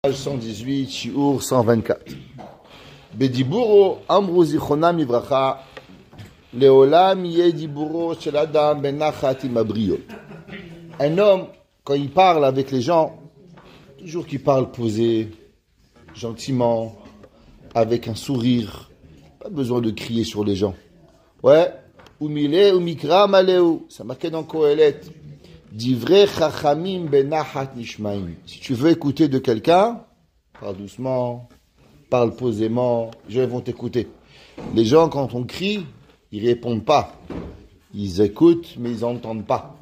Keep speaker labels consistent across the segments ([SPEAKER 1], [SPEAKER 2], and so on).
[SPEAKER 1] Page 118, Shiur 124. Bediburo amru zichronam ivracha leolam yeh diburo shel adam ben nachat im habriot. Un homme, quand il parle avec les gens, toujours qu'il parle posé, gentiment, avec un sourire, pas besoin de crier sur les gens. Ouais, umile umikra maleu, ça marqué dans Kohelet. Divrei chachamim benachat nishmaim. Si tu veux écouter de quelqu'un, parle doucement, parle posément, les gens vont t'écouter. Les gens, quand on crie, ils répondent pas. Ils écoutent, mais ils n'entendent pas.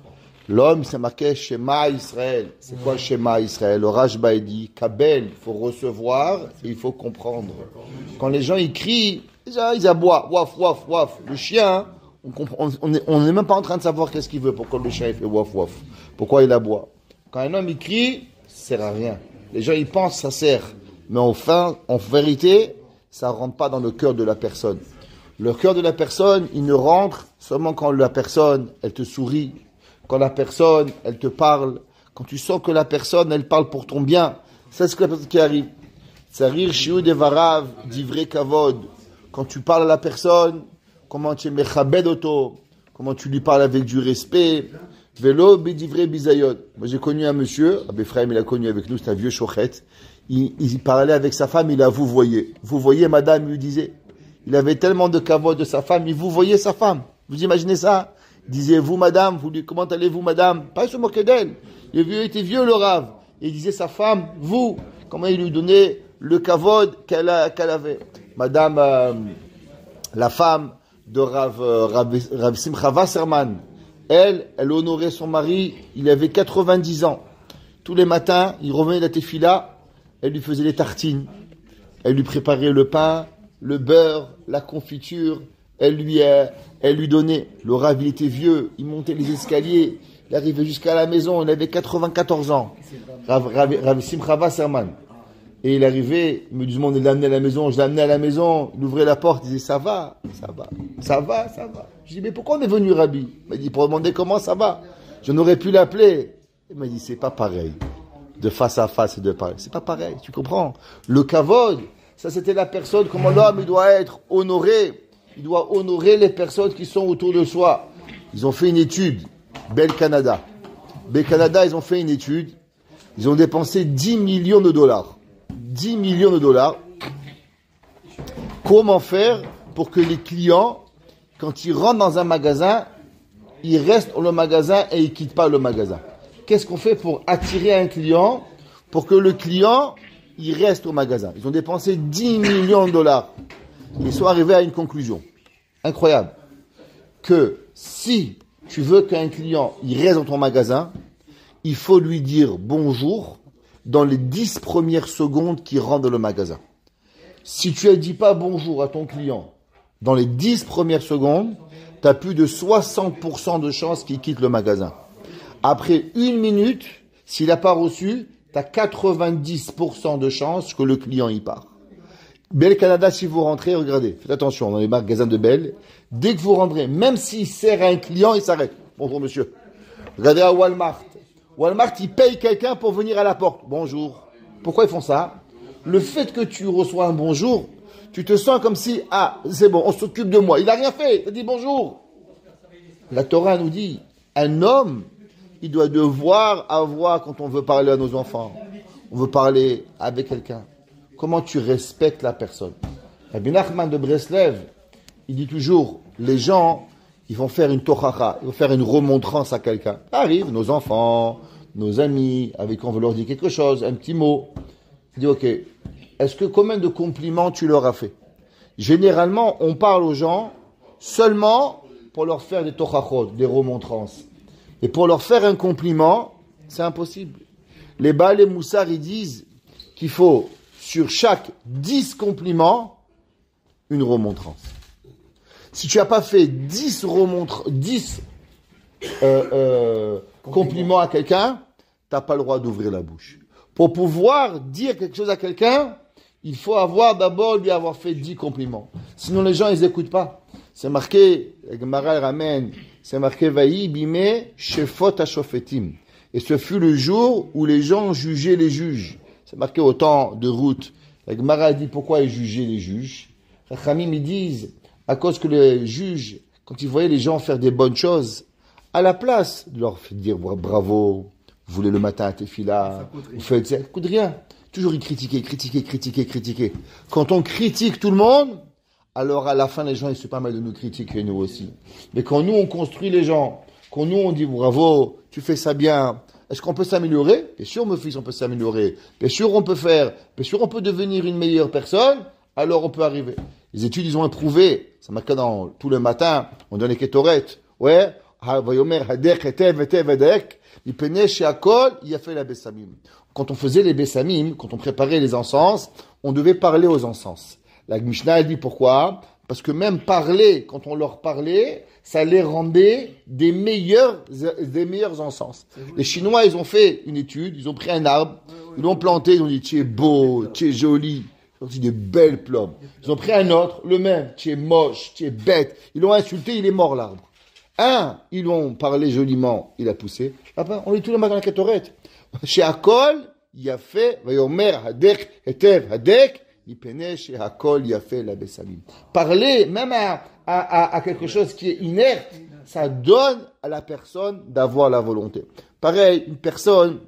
[SPEAKER 1] L'homme, c'est marqué Shema Israël. C'est quoi Shema Israël? Le Rashba dit, Kabel, il faut recevoir et il faut comprendre. Quand les gens ils crient, ils aboient, waf, waf, waf. Le chien, on n'est même pas en train de savoir qu'est-ce qu'il veut, pourquoi le chien il fait waf waf, pourquoi il aboie. Quand un homme il crie, ça sert à rien. Les gens ils pensent ça sert, mais enfin, en vérité, ça rentre pas dans le cœur de la personne. Le cœur de la personne, il ne rentre seulement quand la personne, elle te sourit, quand la personne, elle te parle, quand tu sens que la personne, elle parle pour ton bien. C'est ce qui arrive. Tsarir shiu devarav divrei kavod. Quand tu parles à la personne, comment tu mechabed auto, comment tu lui parles avec du respect. Velo bidivre bizayot. Moi j'ai connu un monsieur, Rabbi Ephraim il a connu avec nous, c'est un vieux chochet. Il parlait avec sa femme, il a vous voyez madame, il lui disait. Il avait tellement de kavod de sa femme, il vous voyez sa femme. Vous imaginez ça? Il disait vous madame, vous lui comment allez-vous madame? Pas se moquer d'elle. Il était vieux le rave. Et il disait sa femme, vous, comment il lui donnait le kavod qu'elle avait. Madame, la femme de Rav Simcha Wasserman, elle honorait son mari, il avait 90 ans. Tous les matins, il revenait de la tefila, elle lui faisait les tartines, elle lui préparait le pain, le beurre, la confiture, elle lui donnait. Le Rav, il était vieux, il montait les escaliers, il arrivait jusqu'à la maison, il avait 94 ans. Rav Simcha Wasserman. Et il arrivait, il me demandait de l'amener à la maison, je l'amenais à la maison, il ouvrait la porte, il disait ça va. Je dis mais pourquoi on est venu Rabbi? Il m'a dit pour demander comment ça va. Je n'aurais pu l'appeler. Il m'a dit c'est pas pareil. De face à face et de pareil. C'est pas pareil, tu comprends? Le kavod, ça c'était la personne, comment l'homme il doit être honoré. Il doit honorer les personnes qui sont autour de soi. Ils ont fait une étude, Bell Canada. Bell Canada, ils ont fait une étude. Ils ont dépensé 10 millions de dollars. 10 millions de dollars. Comment faire pour que les clients, quand ils rentrent dans un magasin, ils restent dans le magasin et ils quittent pas le magasin? Qu'est-ce qu'on fait pour attirer un client, pour que le client, il reste au magasin? Ils ont dépensé 10 millions de dollars. Ils sont arrivés à une conclusion incroyable. Que si tu veux qu'un client, il reste dans ton magasin, il faut lui dire bonjour dans les 10 premières secondes qu'il rentre dans le magasin. Si tu ne dis pas bonjour à ton client dans les 10 premières secondes, tu as plus de 60% de chances qu'il quitte le magasin. Après 1 minute, s'il n'a pas reçu, tu as 90% de chances que le client y part. Bell Canada, si vous rentrez, regardez, faites attention dans les magasins de Bell, dès que vous rentrez, même s'il sert à un client, il s'arrête. Bonjour monsieur. Regardez à Walmart. Walmart, il paye quelqu'un pour venir à la porte. Bonjour. Pourquoi ils font ça? Le fait que tu reçois un bonjour, tu te sens comme si, c'est bon, on s'occupe de moi. Il n'a rien fait, il a dit bonjour. La Torah nous dit, un homme, il doit devoir avoir, quand on veut parler à nos enfants, on veut parler avec quelqu'un, comment tu respectes la personne. Rabbi Nachman de Breslev, il dit toujours, les gens, ils vont faire une tochacha, ils vont faire une remontrance à quelqu'un. Arrive, nos enfants, nos amis, avec qui on veut leur dire quelque chose, un petit mot. Il dit, ok, combien de compliments tu leur as fait? Généralement, on parle aux gens seulement pour leur faire des tochachot, des remontrances. Et pour leur faire un compliment, c'est impossible. Les Baal et Moussar, ils disent qu'il faut, sur chaque 10 compliments, une remontrance. Si tu n'as pas fait 10 compliments à quelqu'un, tu n'as pas le droit d'ouvrir la bouche. Pour pouvoir dire quelque chose à quelqu'un, il faut lui avoir fait 10 compliments. Sinon, les gens, ils n'écoutent pas. C'est marqué, Gemara ramène, c'est marqué, Vaï bime shefot hashofetim. Et ce fut le jour où les gens jugeaient les juges. C'est marqué au temps de Ruth. La Gemara dit pourquoi ils jugeaient les juges. Rachamim, ils disent, à cause que les juges, quand ils voyaient les gens faire des bonnes choses, à la place de leur dire bravo, vous voulez le matin à Tefila, vous faites ça, ça coûte rien. Toujours ils critiquer. Quand on critique tout le monde, alors à la fin les gens ils se permettent de nous critiquer nous aussi. Mais quand nous on construit les gens, quand nous on dit bravo, tu fais ça bien, est-ce qu'on peut s'améliorer? Bien sûr mon fils on peut s'améliorer, bien sûr on peut devenir une meilleure personne, alors on peut arriver. Les études ils ont éprouvé, ça marque dans tout le matin, on donne les kétorettes, ouais, quand on faisait les bessamim, quand on préparait les encens, on devait parler aux encens. La Mishnah elle dit pourquoi? Parce que même parler, quand on leur parlait, ça les rendait des meilleurs encens. Les Chinois, ils ont fait une étude, ils ont pris un arbre, ils l'ont planté, ils ont dit tu es beau, tu es joli, ils ont dit des belles plombes. Ils ont pris un autre, le même, tu es moche, tu es bête. Ils l'ont insulté, il est mort l'arbre. Un, ils l'ont parlé joliment, il a poussé. Après, on lit tout le matin la Kétorette. Chez Akol, il a fait, Vayomer Hadek, Etev Hadek, Ipene chez Akol, il a fait la Bessamim. Parler, même à quelque chose qui est inerte, ça donne à la personne d'avoir la volonté. Pareil, une personne,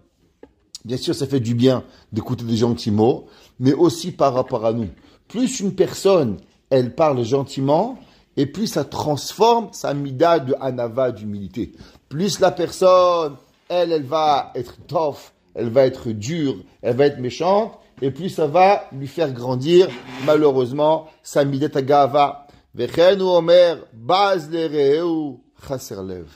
[SPEAKER 1] bien sûr, ça fait du bien d'écouter des gentils mots, mais aussi par rapport à nous. Plus une personne, elle parle gentiment, et plus ça transforme sa mida de anava, d'humilité. Plus la personne, elle va être tough, elle va être dure, elle va être méchante, et plus ça va lui faire grandir, malheureusement, sa mida tagava. Vechenu omer, baz lereu, chaser lev.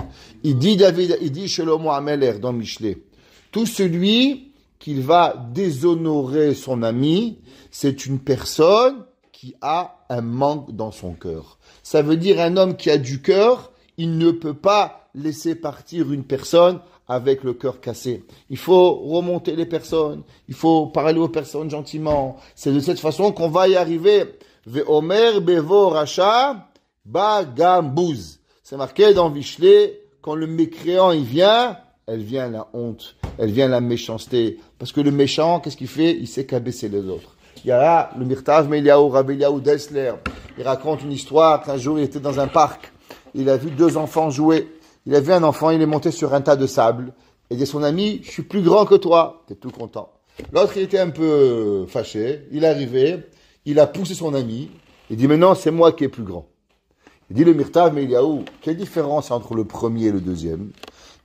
[SPEAKER 1] Il dit Shlomo Ameler dans Mishlei, tout celui qui va déshonorer son ami, c'est une personne qui a un manque dans son cœur. Ça veut dire un homme qui a du cœur, il ne peut pas laisser partir une personne avec le cœur cassé. Il faut remonter les personnes, il faut parler aux personnes gentiment. C'est de cette façon qu'on va y arriver. Ve'omer bevo racha ba gambouz. C'est marqué dans Mishlei, quand le mécréant il vient, elle vient la honte, elle vient la méchanceté. Parce que le méchant, qu'est-ce qu'il fait? Il sait qu'abaisser les autres. Il y a là le Mirtav Meliaou, Rabbi Eliaou Dessler. Il raconte une histoire qu'un jour il était dans un parc. Il a vu deux enfants jouer. Il a vu un enfant, il est monté sur un tas de sable. Il dit à son ami, je suis plus grand que toi. T'es tout content. L'autre, il était un peu fâché. Il est arrivé, il a poussé son ami. Il dit, maintenant, c'est moi qui est plus grand. Il dit, le Mirtav Meliaou, quelle différence entre le premier et le deuxième?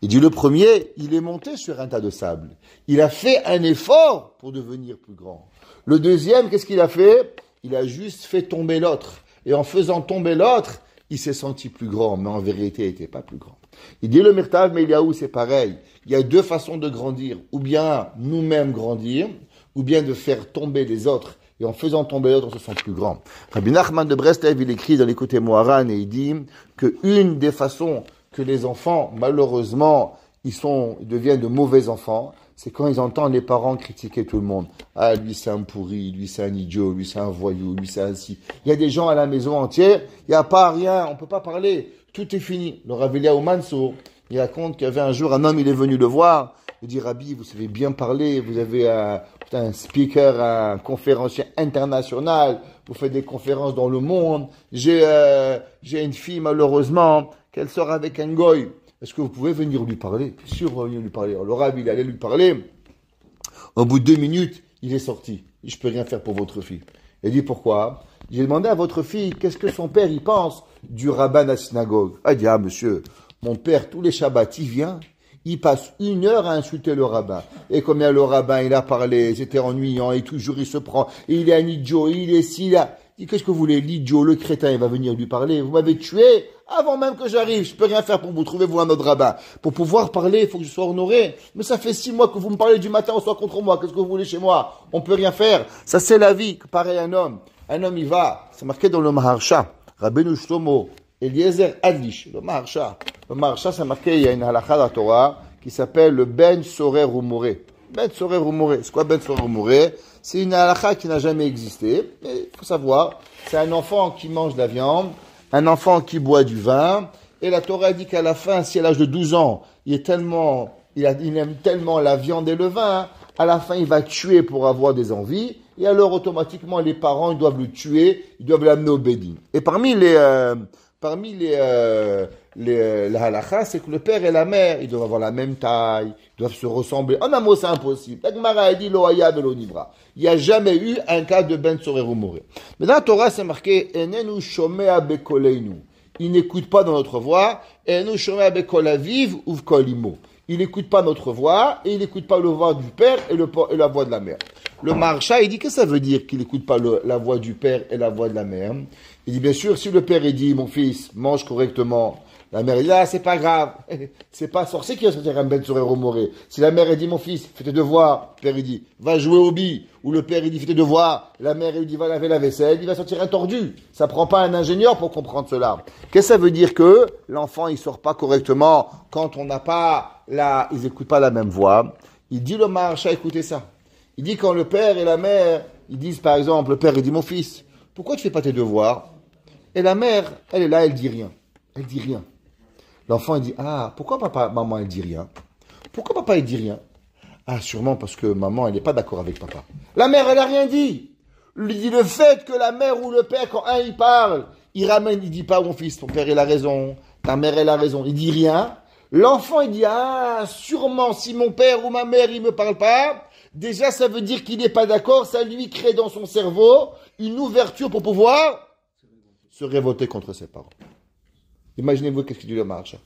[SPEAKER 1] Il dit, le premier, il est monté sur un tas de sable. Il a fait un effort pour devenir plus grand. Le deuxième, qu'est-ce qu'il a fait? Il a juste fait tomber l'autre. Et en faisant tomber l'autre, il s'est senti plus grand, mais en vérité, il n'était pas plus grand. Il dit le Mirtav Meliaou, c'est pareil. Il y a deux façons de grandir. Ou bien nous-mêmes grandir, ou bien de faire tomber les autres. Et en faisant tomber l'autre, on se sent plus grand. Rabbi Nachman de Breslev, il écrit dans l'écouté Moharan et il dit que une des façons que les enfants, malheureusement, ils deviennent de mauvais enfants, c'est quand ils entendent les parents critiquer tout le monde. Ah, lui c'est un pourri, lui c'est un idiot, lui c'est un voyou, lui c'est un si. Il y a des gens à la maison entière, il n'y a pas rien, on peut pas parler, tout est fini. Le Rav Eliaou Mansour, il raconte qu'il y avait un jour un homme, il est venu le voir, il dit Rabbi, vous savez bien parler, vous avez un speaker, un conférencier international, vous faites des conférences dans le monde, j'ai une fille malheureusement, qu'elle sort avec un goy. Est-ce que vous pouvez venir lui parler? Bien sûr, on va venir lui parler. Alors, le Rabbi, il allait lui parler. Au bout de 2 minutes, il est sorti. Il dit, je peux rien faire pour votre fille. Il dit, pourquoi? J'ai demandé à votre fille, qu'est-ce que son père, il pense du rabbin à la synagogue? Elle dit, ah, monsieur, mon père, tous les Shabbats, il vient, il passe 1 heure à insulter le rabbin. Et combien le rabbin, il a parlé, c'était ennuyant, et toujours il se prend, et il est un idiot, il est si là. Il dit, qu'est-ce que vous voulez? L'idiot, le crétin, il va venir lui parler. Vous m'avez tué avant même que j'arrive. Je peux rien faire pour vous. Trouvez-vous un autre rabbin. Pour pouvoir parler, il faut que je sois honoré. Mais ça fait 6 mois que vous me parlez du matin au soir contre moi. Qu'est-ce que vous voulez chez moi? On peut rien faire. Ça, c'est la vie. Pareil, un homme, il va. C'est marqué dans le Maharsha. Rabbeinu Shlomo Eliezer Adlish. Le Maharsha. Le Maharsha, c'est marqué, il y a une halakha de la Torah qui s'appelle le Ben Sorer Umoré. Ben Sorer Umoré. C'est quoi Ben Sorer Umoré? C'est une halakha qui n'a jamais existé. Mais il faut savoir, c'est un enfant qui mange de la viande, un enfant qui boit du vin, et la Torah dit qu'à la fin, si à l'âge de 12 ans, il aime tellement la viande et le vin, à la fin il va tuer pour avoir des envies, et alors automatiquement les parents ils doivent le tuer, ils doivent l'amener au Bédin. Et parmi la halakha, c'est que le père et la mère, ils doivent avoir la même taille, ils doivent se ressembler. En un mot, c'est impossible. La Gemara a dit Loaya de l'onivra. Il n'y a jamais eu un cas de Ben Tzorer ou Moré. Mais dans la Torah, c'est marqué Enenu shomea bekoleinu. Il n'écoute pas dans notre voix. Enenu shomea bekolaviv uv kolimo. Il n'écoute pas notre voix et il n'écoute pas le voix du père et la voix de la mère. Le Maharsha, il dit que ça veut dire qu'il n'écoute pas la voix du père et la voix de la mère. Il dit bien sûr, si le père il dit mon fils mange correctement, la mère dit ah c'est pas grave, c'est pas sorcier qui va sortir un Ben Tzorer ou Moré. Si la mère elle dit mon fils fais tes devoirs, le père il dit va jouer au billes, ou le père il dit fais tes devoirs, la mère il dit va laver la vaisselle, il va sortir un tordu. Ça prend pas un ingénieur pour comprendre cela. Qu'est-ce que ça veut dire que l'enfant il sort pas correctement quand on n'a pas ils écoutent pas la même voix. Il dit le Maharsha, écoutez ça. Il dit quand le père et la mère, ils disent par exemple, le père il dit mon fils, pourquoi tu fais pas tes devoirs? Et la mère, elle est là, elle dit rien. Elle dit rien. L'enfant il dit ah pourquoi maman elle dit rien? Pourquoi papa il dit rien? Ah sûrement parce que maman elle n'est pas d'accord avec papa. La mère elle a rien dit. Lui dit le fait que la mère ou le père quand un il parle, il ramène, il dit pas mon fils ton père il a raison, ta mère elle a raison, il dit rien. L'enfant il dit ah sûrement si mon père ou ma mère il me parle pas, déjà ça veut dire qu'il n'est pas d'accord, ça lui crée dans son cerveau une ouverture pour pouvoir se révolter contre ses parents. Imaginez-vous qu'est-ce qu'il dit le Maharsha.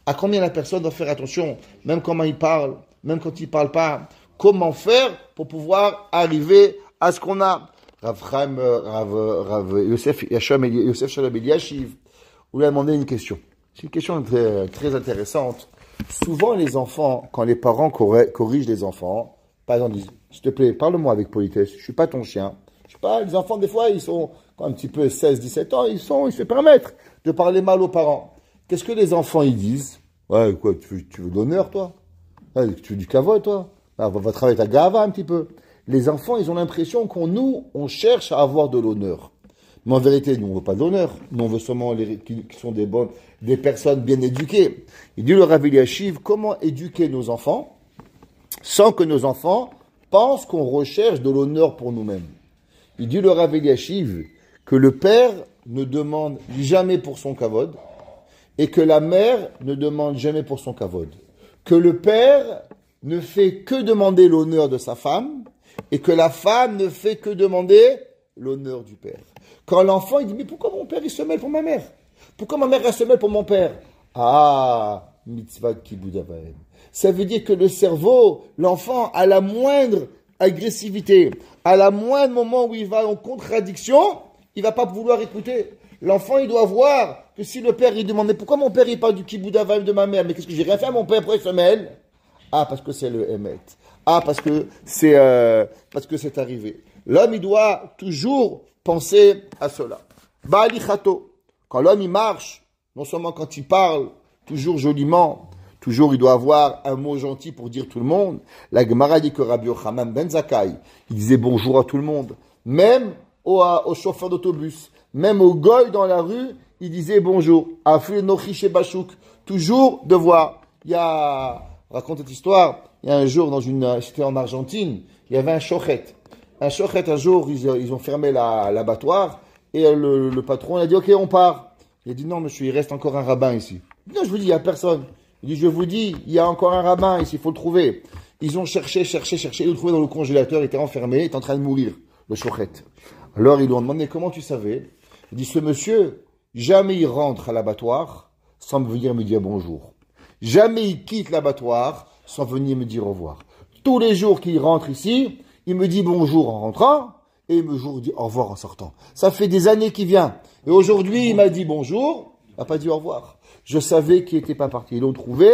[SPEAKER 1] À combien la personne doit faire attention, même comment il parle, même quand il parle pas, comment faire pour pouvoir arriver à ce qu'on a. Rav Yosef Shalom Eliashiv, vous lui a demandé une question. C'est une question très, très intéressante. Souvent les enfants, quand les parents corrigent les enfants, par exemple disent, s'il te plaît, parle-moi avec politesse, je suis pas ton chien. Je sais pas, les enfants des fois ils sont un petit peu 16-17 ans, ils se permettent de parler mal aux parents. Qu'est-ce que les enfants ils disent? Ouais, quoi, tu veux de l'honneur, toi? Ouais, tu veux du kavod, toi? Ah, va travailler ta gava un petit peu. Les enfants, ils ont l'impression on cherche à avoir de l'honneur. Mais en vérité, nous, on veut pas de l'honneur. Nous, on veut seulement qui sont des personnes bien éduquées. Il dit le Rav Eliashiv, comment éduquer nos enfants sans que nos enfants pensent qu'on recherche de l'honneur pour nous-mêmes. Il dit le Rav Eliashiv que le père ne demande jamais pour son kavod et que la mère ne demande jamais pour son kavod. Que le père ne fait que demander l'honneur de sa femme et que la femme ne fait que demander l'honneur du père. Quand l'enfant il dit mais pourquoi mon père il se mêle pour ma mère? Pourquoi ma mère elle se mêle pour mon père? Ah, mitzvah kibud avaim. Ça veut dire que le cerveau, l'enfant, à la moindre agressivité, à la moindre moment où il va en contradiction, il va pas vouloir écouter. L'enfant, il doit voir que si le père, il demande, mais pourquoi mon père, il parle du kibud avaim de ma mère? Mais qu'est-ce que j'ai rien fait à mon père pour il se mêle? Ah, parce que c'est le Emet. Ah, parce que c'est arrivé. L'homme, il doit toujours penser à cela. Ba'ali chato. Quand l'homme, il marche, non seulement quand il parle, toujours joliment, toujours il doit avoir un mot gentil pour dire tout le monde. La Gemara dit que Rabbi Yochanan ben Zakkai, il disait bonjour à tout le monde. Même au chauffeur d'autobus, même au goy dans la rue, il disait bonjour. Afu nochi shebachouk. Toujours devoir. Raconte cette histoire. Il y a un jour c'était en Argentine, il y avait un shochet. Un jour, ils ont fermé l'abattoir et le patron a dit ok, on part. Il a dit non monsieur, il reste encore un rabbin ici. Non, je vous dis, il n'y a personne. Il dit je vous dis, il y a encore un rabbin ici, il faut le trouver. Ils ont cherché, ils l'ont trouvé dans le congélateur, il était enfermé, il était en train de mourir, le shochet. Alors ils lui ont demandé comment tu savais. Il dit ce monsieur, jamais il rentre à l'abattoir sans venir me dire bonjour. Jamais il quitte l'abattoir sans venir me dire au revoir. Tous les jours qu'il rentre ici, il me dit bonjour en rentrant et il me dit au revoir en sortant. Ça fait des années qu'il vient. Et aujourd'hui, il m'a dit bonjour, il n'a pas dit au revoir. Je savais qu'il n'était pas parti. Ils l'ont trouvé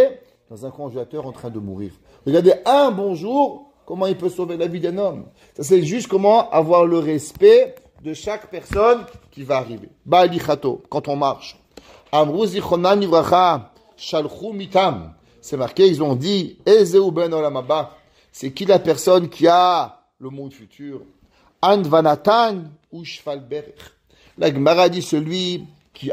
[SPEAKER 1] dans un congélateur en train de mourir. Regardez, un bonjour, comment il peut sauver la vie d'un homme. Ça, c'est juste comment avoir le respect de chaque personne qui va arriver. Ba'ali chato, quand on marche. Amru zichronan ivracha, shalchu mitam. C'est marqué, ils ont dit, Ezeu ben olam haba. C'est qui la personne qui a le monde futur? An vanatan ou shfal berich. La Gemara dit celui qui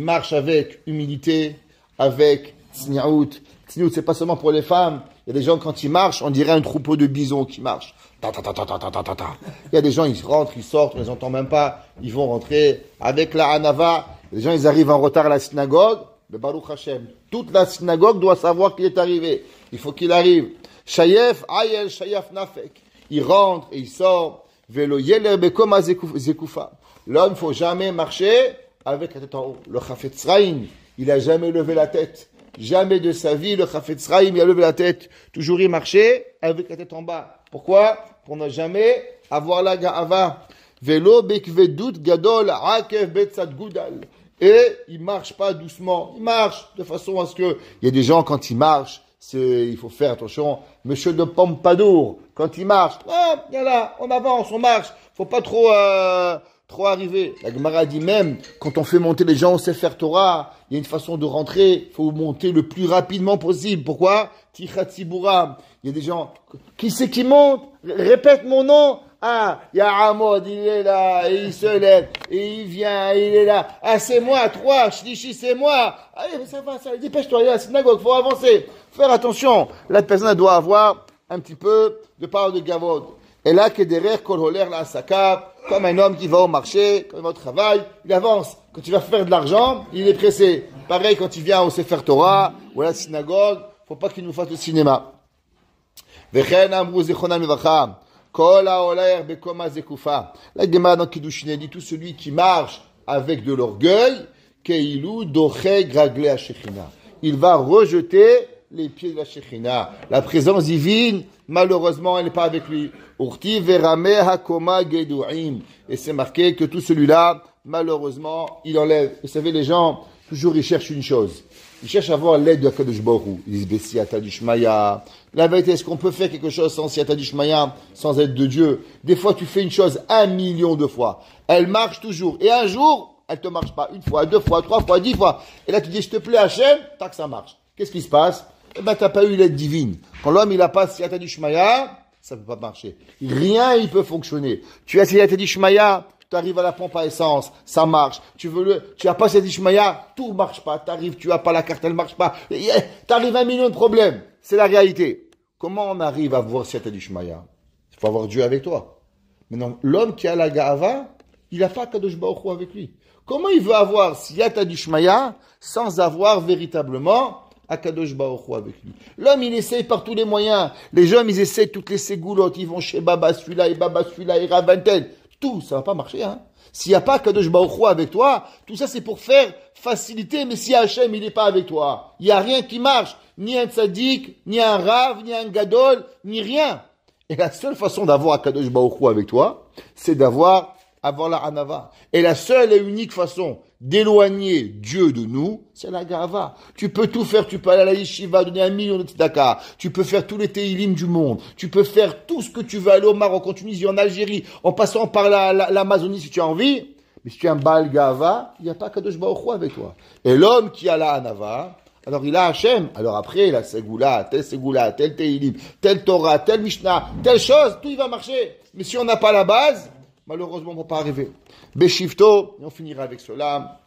[SPEAKER 1] marche avec humilité, avec tzniaout. Tzniaout, c'est pas seulement pour les femmes. Il Il y a des gens, quand ils marchent, on dirait un troupeau de bisons qui marchent. Ta, ta, ta, ta, ta, ta, ta, ta, ta. Il y a des gens, ils rentrent, ils sortent, on les entend même pas. Ils vont rentrer avec la Hanava. Les gens, ils arrivent en retard à la synagogue. Le Baruch Hashem. Toute la synagogue doit savoir qu'il est arrivé. Il faut qu'il arrive. Shayef, Ayel, Shayef, Nafek. Il rentre et il sort. Velo yeler bekoma zekufa. L'homme, il faut jamais marcher avec la tête en haut. Le Chafetz Chaim, il a jamais levé la tête. Jamais de sa vie, le Chafetz Chaim, il a levé la tête. Toujours il marchait avec la tête en bas. Pourquoi? Pour ne jamais avoir la ga'ava. Velo bekvedut gadol akev betzad gudal. Et il marche pas doucement. Il marche de façon à ce que, il y a des gens, quand ils marchent, il faut faire attention. Monsieur de Pompadour, quand il marche, là, on avance, on marche. Faut pas trop arriver. La Gemara dit même, quand on fait monter les gens au Sefer Torah, il y a une façon de rentrer, il faut monter le plus rapidement possible. Pourquoi? Tichat Tzibura. Il y a des gens, qui c'est qui monte? Répète mon nom. Ah, il y a Hamod, il est là, et il se lève, et il vient, il est là. Ah, c'est moi, 3, Shlishi, c'est moi. Allez, mais ça va, dépêche-toi, il y a la synagogue, faut avancer. Faut faire attention. La personne, elle doit avoir un petit peu de parole de gavod. Et là, que derrière, kol holer la saka, comme un homme qui va au marché, quand il va au travail, il avance. Quand il va faire de l'argent, il est pressé. Pareil, quand il vient au Sefer Torah, ou à la synagogue, faut pas qu'il nous fasse le cinéma. Vechen amrou zichronam livracha. La Gemara dans Kiddushin dit tout celui qui marche avec de l'orgueil, Keilu doche gragle à Shechina. Il va rejeter les pieds de la Shechina. La présence divine, malheureusement, elle n'est pas avec lui. Urti verame hakoma geduim. Et c'est marqué que tout celui-là, malheureusement, il enlève. Vous savez, les gens, toujours, ils cherchent une chose. Ils cherchent à avoir l'aide de Kadosh Baruch Hu. Ils disent, Siyata d'Ishmaya. La vérité, est-ce qu'on peut faire quelque chose sans Siyata d'Ishmaya, sans aide de Dieu? Des fois, tu fais une chose 1 million de fois. Elle marche toujours. Et un jour, elle te marche pas. 1 fois, 2 fois, 3 fois, 10 fois. Et là, tu dis, je te plais, Hachem, tac, ça marche. Qu'est-ce qui se passe? Eh ben, t'as pas eu l'aide divine. Quand l'homme, il a pas Siyata d'Ishmaya, ça peut pas marcher. Rien, il peut fonctionner. Tu as Siyata d'Ishmaya, tu arrives à la pompe à essence, ça marche. Tu as pas cette Ishmaïa, tout marche pas. Tu arrives, tu as pas la carte, elle marche pas. Tu arrives à 1 million de problèmes. C'est la réalité. Comment on arrive à voir cette Ishmaïa? Il faut avoir Dieu avec toi. Maintenant, l'homme qui a la Ga'ava, il n'a pas Kadosh Baruch Hu avec lui. Comment il veut avoir Siyata d'Ishmaïa sans avoir véritablement Akadosh Baruch Hu avec lui? L'homme, il essaye par tous les moyens. Les gens, ils essayent toutes les ségoulottes. Ils vont chez Baba celui-là, et Ravantel. Tout, ça va pas marcher, hein. S'il n'y a pas Kadosh Baruch Hu avec toi, tout ça c'est pour faire faciliter, mais si Hachem il n'est pas avec toi, il n'y a rien qui marche. Ni un tzaddik, ni un rav, ni un gadol, ni rien. Et la seule façon d'avoir Kadosh Baruch Hu avec toi, c'est d'avoir la Hanava. Et la seule et unique façon d'éloigner Dieu de nous, c'est la Gava. Tu peux tout faire, tu peux aller à la yeshiva, donner 1 million de tzedaka, tu peux faire tous les teilim du monde, tu peux faire tout ce que tu veux, aller au Maroc, en Tunisie, en Algérie, en passant par l'Amazonie si tu as envie, mais si tu es un Baal Gava, il n'y a pas Kadosh Baruch Hu avec toi. Et l'homme qui a la Hanava, alors il a Hachem, alors après la Segula, tel teilim, tel Torah, tel Mishnah, telle chose, tout il va marcher. Mais si on n'a pas la base, malheureusement, on ne peut pas arriver. Beshifto, et on finira avec cela.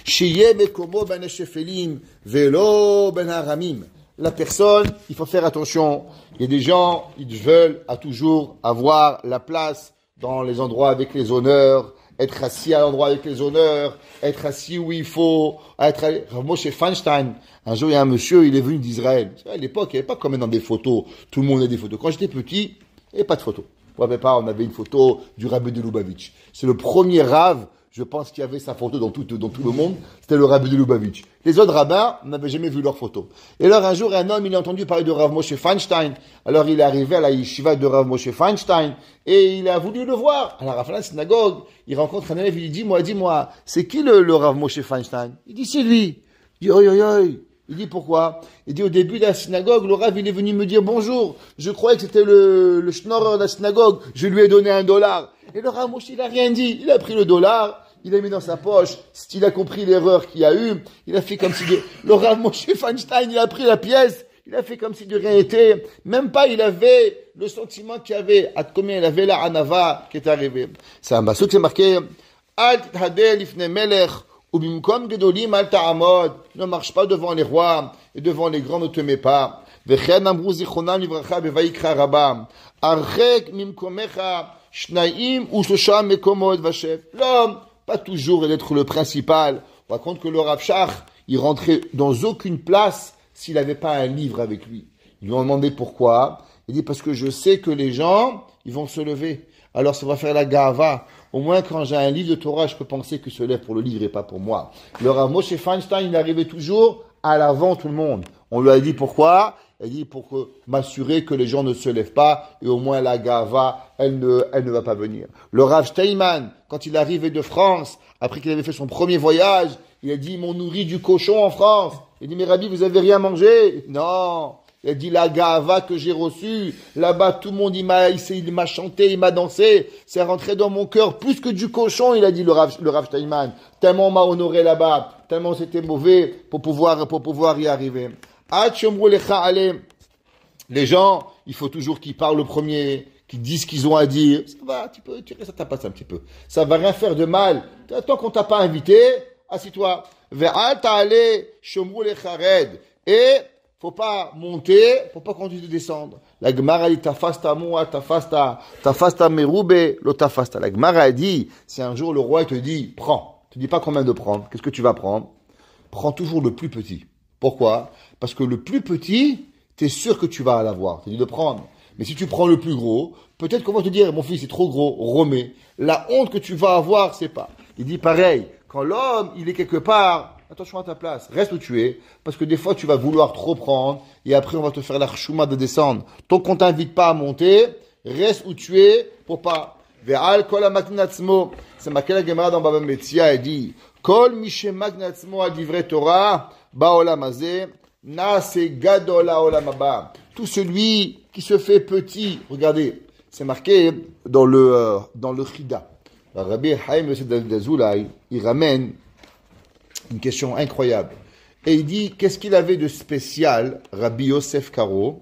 [SPEAKER 1] Shiye bekomo ben eshefelim, velo ben haramim. La personne, il faut faire attention. Il y a des gens, ils veulent à toujours avoir la place dans les endroits avec les honneurs, être assis à l'endroit avec les honneurs, être assis où il faut, Rav Moshe Feinstein. Un jour, il y a un monsieur, il est venu d'Israël. À l'époque, il n'y avait pas comme dans des photos. Tout le monde a des photos. Quand j'étais petit, il n'y avait pas de photos. On avait une photo du Rabbi de Lubavitch. C'est le premier Rav, je pense, qui avait sa photo dans tout le monde. C'était le Rabbi de Lubavitch. Les autres rabbins n'avaient jamais vu leur photo. Et alors, un jour, un homme, il a entendu parler de Rav Moshe Feinstein. Alors, il est arrivé à la yeshiva de Rav Moshe Feinstein et il a voulu le voir. Alors, à la synagogue, il rencontre un élève, il dit, dis-moi, c'est qui le Rav Moshe Feinstein? Il dit, c'est lui. Il dit, oi, oi, oi. Il dit pourquoi? Il dit au début de la synagogue, le Rav il est venu me dire bonjour. Je croyais que c'était le schnorrer de la synagogue. Je lui ai donné $1. Et le Rav Moshe il a rien dit. Il a pris le dollar, il l'a mis dans sa poche. S'il a compris l'erreur qu'il y a eu, il a fait comme si le Rav Moshe Feinstein il a pris la pièce. Il a fait comme si de rien n'était. Même pas il avait le sentiment qu'il y avait. À combien il avait la Hanava qui est arrivée. C'est un bassou qui est marqué. Al tithadel ifne melech. Ne marche pas devant les rois et devant les grands, ne te mets pas. וכן אמרו זיכרונם לברכה בויקרא רבם, הרחק ממקומך שניים ושלושה מקומות ושב. L'homme, pas toujours d'être le principal. On raconte que le Rav Shach, il rentrait dans aucune place s'il n'avait pas un livre avec lui. Ils lui ont demandé pourquoi. Il dit parce que je sais que les gens, ils vont se lever. Alors ça va faire la gava. Au moins quand j'ai un livre de Torah, je peux penser que se lève pour le livre et pas pour moi. Le Rav Moshe Feinstein, il arrivait toujours à l'avant tout le monde. On lui a dit pourquoi? Il a dit pour m'assurer que les gens ne se lèvent pas et au moins la gava, elle ne va pas venir. Le Rav Steinman, quand il arrivait de France, après qu'il avait fait son premier voyage, il a dit, ils m'ont nourri du cochon en France. Il a dit, mais Rabbi, vous avez rien mangé? Non. Il a dit, la gava que j'ai reçue, là-bas, tout le monde, il m'a chanté, il m'a dansé, c'est rentré dans mon cœur, plus que du cochon, il a dit le Rav Steinman. Tellement on m'a honoré là-bas, tellement c'était mauvais pour pouvoir y arriver. Les gens, il faut toujours qu'ils parlent le premier, qu'ils disent ce qu'ils ont à dire. Ça va, tu restes à ta place un petit peu. Ça va rien faire de mal. Tant qu'on t'a pas invité, assis-toi. Et faut pas monter, faut pas continuer de descendre. La Gemara dit tafasta moa, tafasta merube, lo tafasta. La Gemara dit, si un jour le roi te dit, prends, te dis pas combien de prendre, qu'est-ce que tu vas prendre? Prends toujours le plus petit. Pourquoi? Parce que le plus petit, t'es sûr que tu vas l'avoir. Tu dis de prendre. Mais si tu prends le plus gros, peut-être qu'on va te dire, mon fils, c'est trop gros, remets. La honte que tu vas avoir, c'est pas. Il dit pareil, quand l'homme, il est quelque part, attention à ta place, reste où tu es, parce que des fois, tu vas vouloir trop prendre, et après, on va te faire la chouma de descendre. Tant qu'on t'invite pas à monter, reste où tu es, pour pas. Ve'al kol ha'matnatzmo. C'est marqué la Gemara dans Baba Metzia, elle dit, kol mishe magnatzmo a divrei Torah, ba'olam hazeh, na'ase gadol ha'olam haba. Tout celui qui se fait petit, regardez, c'est marqué dans le Chida. Rabbi Haïm Yosef d'Azoulay, il ramène une question incroyable. Et il dit, qu'est-ce qu'il avait de spécial, Rabbi Yosef Karo,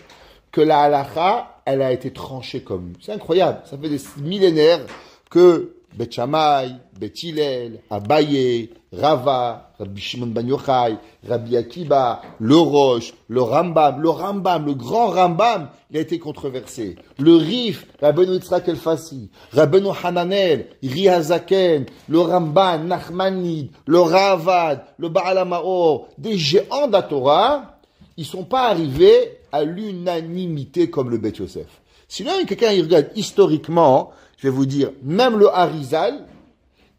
[SPEAKER 1] que la halakha, elle a été tranchée comme lui. C'est incroyable. Ça fait des millénaires que Bet Shammai, Bet Hillel, Abaye, Rava, Rabbi Shimon Bar Yochai, Rabbi Akiba, le Rosh, le Rambam, le grand Rambam, il a été controversé. Le Rif, Rabbeinu Yitzhak El-Fassi, Rabbeinu Hananel, Ri Hazaken, le Ramban, Nachmanid, le Ravad, le Baal HaMaor, des géants de la Torah, ils sont pas arrivés à l'unanimité comme le Bet Yosef. Sinon, quelqu'un il regarde historiquement, je vais vous dire, même le Harizal,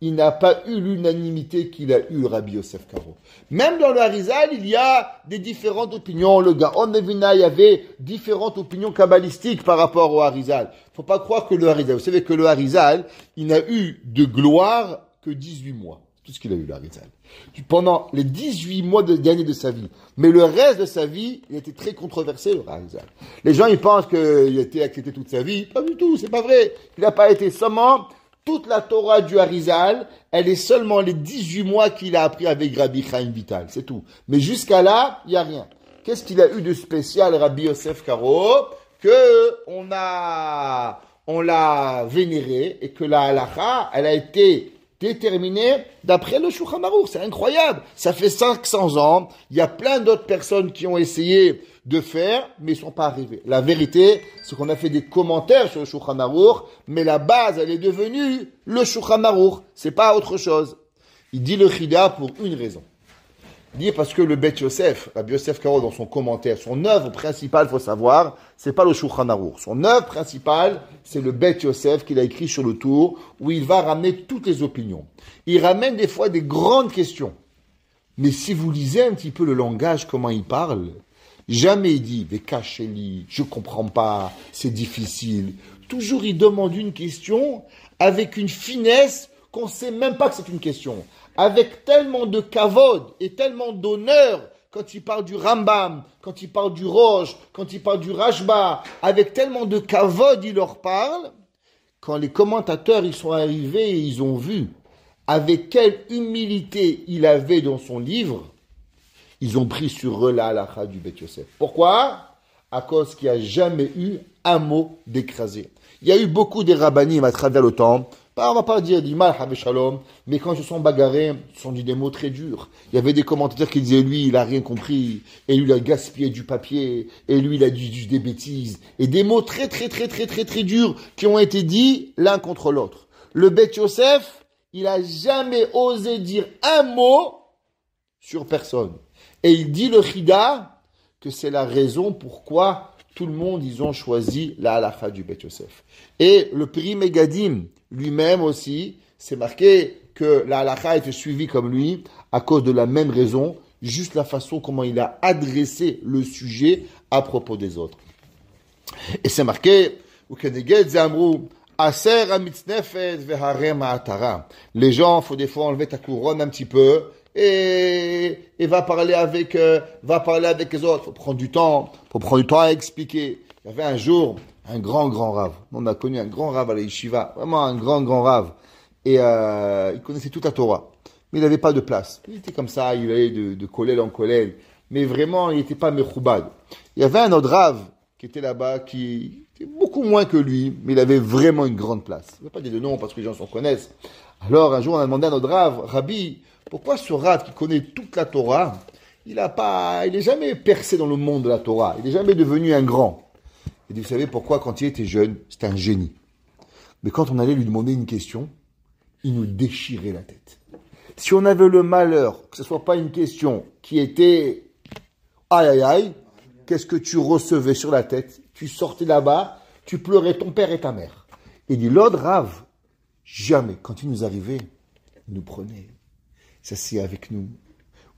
[SPEAKER 1] il n'a pas eu l'unanimité qu'il a eu le Rabbi Yosef Karo. Même dans le Harizal, il y a des différentes opinions. Le Gaon Nevina, il y avait différentes opinions kabbalistiques par rapport au Harizal. Faut pas croire que le Harizal, vous savez que le Harizal, il n'a eu de gloire que 18 mois. Tout ce qu'il a eu, le Harizal. Pendant les 18 mois derniers de sa vie. Mais le reste de sa vie, il était très controversé, le Harizal. Les gens, ils pensent qu'il a été accepté toute sa vie. Pas du tout, c'est pas vrai. Il n'a pas été seulement. Toute la Torah du Harizal, elle est seulement les 18 mois qu'il a appris avec Rabbi Chaim Vital, c'est tout. Mais jusqu'à là, il n'y a rien. Qu'est-ce qu'il a eu de spécial, Rabbi Yosef Karo, que on l'a vénéré et que la halakha, elle a été déterminée d'après le Shulchan Aruch. C'est incroyable. Ça fait 500 ans. Il y a plein d'autres personnes qui ont essayé de faire, mais ils sont pas arrivés. La vérité, c'est qu'on a fait des commentaires sur le Shulchan Aruch, mais la base, elle est devenue le Shulchan Aruch. C'est pas autre chose. Il dit le Chida pour une raison. Il dit parce que le Bet Yosef, Rabbi Yosef Karo, dans son commentaire, son œuvre principale, faut savoir, c'est pas le Shulchan Aruch. Son œuvre principale, c'est le Bet Yosef qu'il a écrit sur le tour, où il va ramener toutes les opinions. Il ramène des fois des grandes questions. Mais si vous lisez un petit peu le langage, comment il parle, jamais il dit, Vekasheli, je comprends pas, c'est difficile. Toujours il demande une question avec une finesse qu'on sait même pas que c'est une question. Avec tellement de kavod et tellement d'honneur quand il parle du Rambam, quand il parle du Rosh, quand il parle du Rashba, avec tellement de kavod il leur parle, quand les commentateurs ils sont arrivés et ils ont vu avec quelle humilité il avait dans son livre, ils ont pris sur eux la halakha du Bet Yosef. Pourquoi? À cause qu'il n'y a jamais eu un mot d'écrasé. Il y a eu beaucoup des rabbanim à travers le temps On va pas dire du mal, Habé Shalom, mais quand ils se sont bagarrés, ils se sont dit des mots très durs. Il y avait des commentateurs qui disaient, lui, il a rien compris, et lui, il a gaspillé du papier, et lui, il a dit des bêtises, et des mots très durs qui ont été dits l'un contre l'autre. Le Beth Yosef, il a jamais osé dire un mot sur personne. Et il dit le Chida que c'est la raison pourquoi tout le monde, ils ont choisi la halakha du Beth Yosef. Et le Pri Megadim, lui-même aussi, c'est marqué que la halakha a été suivie comme lui à cause de la même raison, juste la façon comment il a adressé le sujet à propos des autres. Et c'est marqué, les gens, faut des fois enlever ta couronne un petit peu et va parler avec les autres. Faut prendre du temps à expliquer. Il y avait un jour un grand rave. On a connu un grand rave à la yeshiva, vraiment un grand rave. Et il connaissait toute la Torah, mais il n'avait pas de place. Il était comme ça, il allait de kollel en kollel, mais vraiment il n'était pas mechoubad. Il y avait un autre rave qui était là-bas, qui était beaucoup moins que lui, mais il avait vraiment une grande place. Je ne vais pas dire de nom parce que les gens s'en connaissent. Alors un jour on a demandé à notre rave, Rabbi, pourquoi ce rave qui connaît toute la Torah, il n'est jamais percé dans le monde de la Torah, il n'est jamais devenu un grand. Il dit, vous savez pourquoi quand il était jeune, c'était un génie. Mais quand on allait lui demander une question, il nous déchirait la tête. Si on avait le malheur que ce ne soit pas une question qui était aïe, qu'est-ce que tu recevais sur la tête? Tu sortais là-bas, tu pleurais ton père et ta mère. Il dit, l'autre rave, jamais, quand il nous arrivait, il nous prenait, s'asseyait avec nous.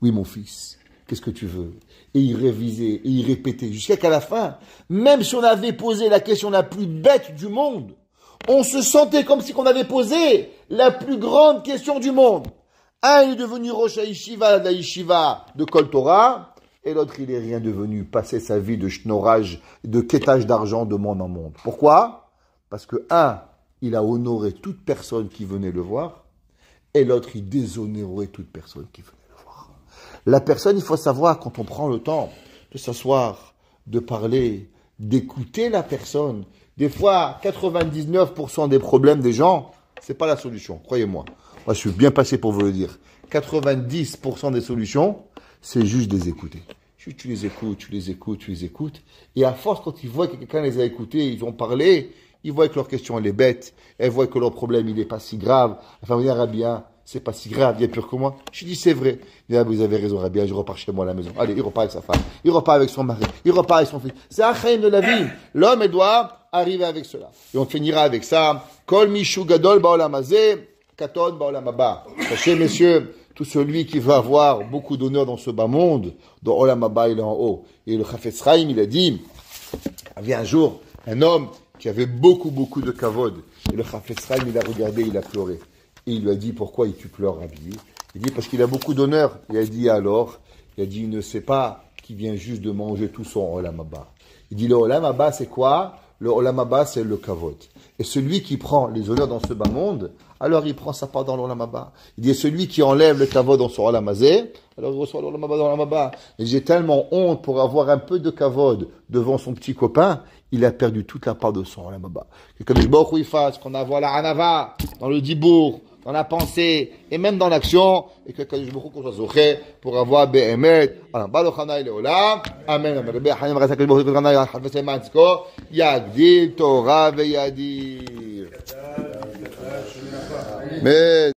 [SPEAKER 1] Oui, mon fils, qu'est-ce que tu veux? Et il révisait, et il répétait, jusqu'à qu'à la fin, même si on avait posé la question la plus bête du monde, on se sentait comme si on avait posé la plus grande question du monde. Un, il est devenu Rosh Yeshiva de la Yeshiva de Kol Torah, et l'autre, il est rien devenu, passer sa vie de schnorrage, de quêtage d'argent de monde en monde. Pourquoi? Parce que un, il a honoré toute personne qui venait le voir, et l'autre, il déshonorait toute personne qui venait le voir. La personne, il faut savoir, quand on prend le temps de s'asseoir, de parler, d'écouter la personne, des fois, 99% des problèmes des gens, c'est pas la solution, croyez-moi. Moi, je suis bien passé pour vous le dire. 90% des solutions, c'est juste de les écouter. Juste, tu les écoutes. Et à force, quand ils voient que quelqu'un les a écoutés, ils ont parlé, ils voient que leur question, elle est bête. Ils voient que leur problème, il n'est pas si grave. Enfin, il y a Rabia, c'est pas si grave, il y a pire que moi. Je dis, c'est vrai. Il dit, ah, vous avez raison, Rabia, je repars chez moi à la maison. Allez, il repart avec sa femme. Il repart avec son mari. Il repart avec son fils. C'est un chaim de la vie. L'homme, il doit arriver avec cela. Et on finira avec ça. Kol mishu gadol ba'olam hazeh, katon ba'olam haba. Sachez, messieurs, tout celui qui veut avoir beaucoup d'honneur dans ce bas monde, dans Olam Haba, il est en haut. Et le Chafetz Chaim, il a dit, il y avait un jour un homme qui avait beaucoup de kavod. Et le Chafetz Chaim, il a regardé, il a pleuré. Et il lui a dit, pourquoi tu pleures, Rabbi? Il dit, parce qu'il a beaucoup d'honneur. Il a dit, alors, il ne sait pas qu'il vient juste de manger tout son Olam Haba. Il dit, le Olam Haba, c'est quoi? Le Olam Haba, c'est le kavod. Et celui qui prend les honneurs dans ce bas monde, alors il prend sa part dans l'Olam Haba. Il dit, celui qui enlève le kavod dans son Olam Hazeh, alors il reçoit l'Olam Haba dans l'Olam Haba. Et j'ai tellement honte pour avoir un peu de kavod devant son petit copain, il a perdu toute la part de son Olam Haba. Que Kadosh Baruch Hu fasse qu'on a la Hanava, dans le dibour, dans la pensée, et même dans l'action, et que Kadosh Baruch Hu qu'on soit zoché pour avoir Be'emet, Baruch Hanai Leolam, Amen, Amen, Rabbi Hanim Rasa Kadosh Baruch Hu Hanai Hafesei Matzko, Yagdil Torah ve'yadir. Mais